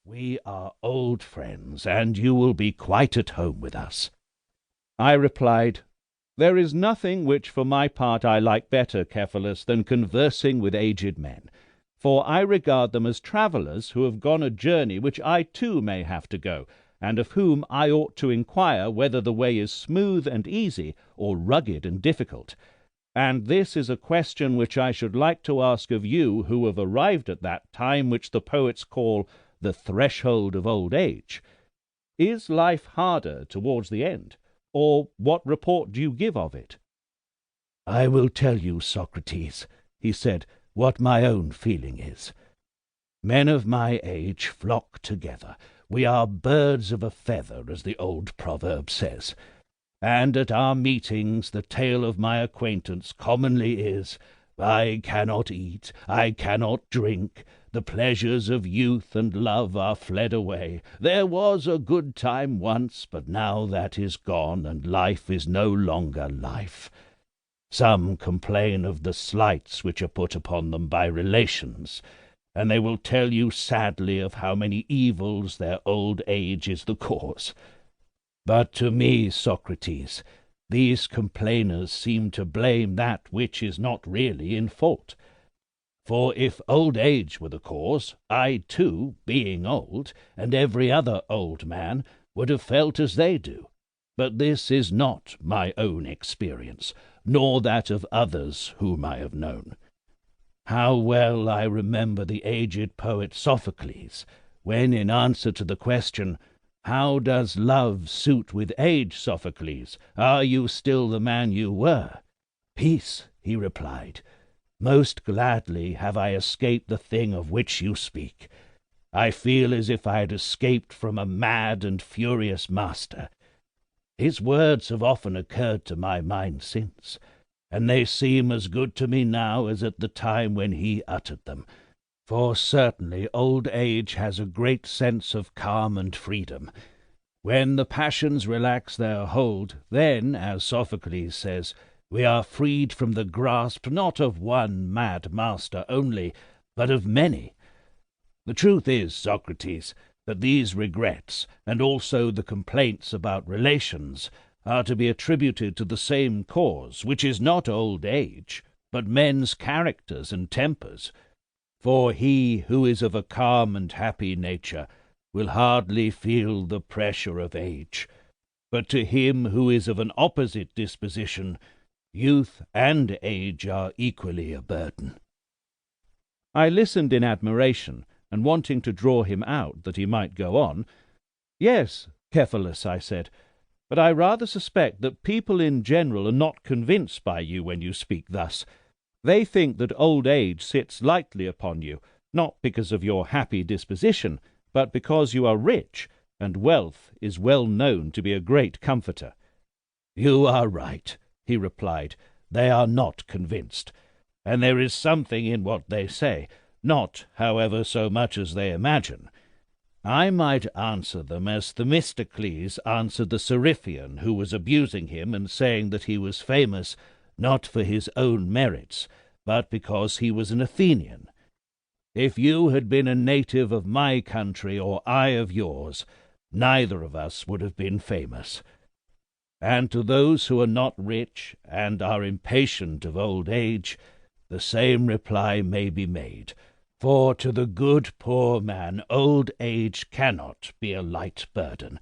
We are old friends, and you will be quite at home with us." I replied, "There is nothing which for my part I like better, Cephalus, than conversing with aged men, for I regard them as travellers who have gone a journey which I too may have to go, and of whom I ought to inquire whether the way is smooth and easy, or rugged and difficult. And this is a question which I should like to ask of you, who have arrived at that time which the poets call the threshold of old age. Is life harder towards the end, or what report do you give of it?" "I will tell you, Socrates," he said, "what my own feeling is. Men of my age flock together. We are birds of a feather, as the old proverb says. And at our meetings the tale of my acquaintance commonly is, I cannot eat, I cannot drink, the pleasures of youth and love are fled away. There was a good time once, but now that is gone, and life is no longer life. Some complain of the slights which are put upon them by relations, and they will tell you sadly of how many evils their old age is the cause. But to me, Socrates, these complainers seem to blame that which is not really in fault. For if old age were the cause, I too, being old, and every other old man, would have felt as they do. But this is not my own experience, nor that of others whom I have known. How well I remember the aged poet Sophocles, when, in answer to the question, "How does love suit with age, Sophocles? Are you still the man you were?" "Peace," he replied. "Most gladly have I escaped the thing of which you speak. I feel as if I had escaped from a mad and furious master." His words have often occurred to my mind since, and they seem as good to me now as at the time when he uttered them. For certainly old age has a great sense of calm and freedom. When the passions relax their hold, then, as Sophocles says, we are freed from the grasp not of one mad master only, but of many. The truth is, Socrates, that these regrets, and also the complaints about relations, are to be attributed to the same cause, which is not old age, but men's characters and tempers. For he who is of a calm and happy nature will hardly feel the pressure of age, but to him who is of an opposite disposition, youth and age are equally a burden." I listened in admiration, and wanting to draw him out, that he might go on. "Yes, Cephalus," I said, "but I rather suspect that people in general are not convinced by you when you speak thus. They think that old age sits lightly upon you, not because of your happy disposition, but because you are rich, and wealth is well known to be a great comforter." "You are right," he replied. "They are not convinced, and there is something in what they say, not, however, so much as they imagine. I might answer them as Themistocles answered the Seriphian, who was abusing him and saying that he was famous not for his own merits, but because he was an Athenian. If you had been a native of my country or I of yours, neither of us would have been famous. And to those who are not rich and are impatient of old age, the same reply may be made. For to the good poor man old age cannot be a light burden,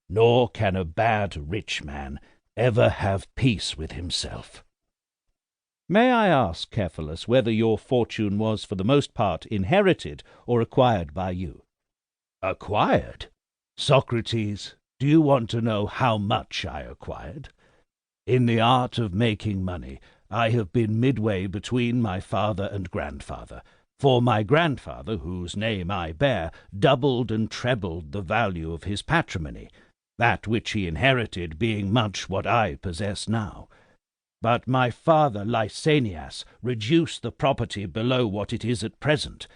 nor can a bad rich man ever have peace with himself." "May I ask, Cephalus, whether your fortune was for the most part inherited or acquired by you?" "Acquired? Socrates, do you want to know how much I acquired? In the art of making money, I have been midway between my father and grandfather, for my grandfather, whose name I bear, doubled and trebled the value of his patrimony, that which he inherited being much what I possess now. But my father Lysanias reduced the property below what it is at present,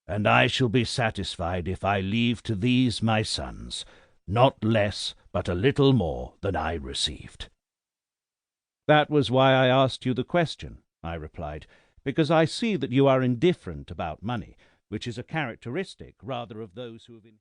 and I shall be satisfied if I leave to these my sons not less but a little more than I received." "That was why I asked you the question," I replied, "because I see that you are indifferent about money, which is a characteristic rather of those who have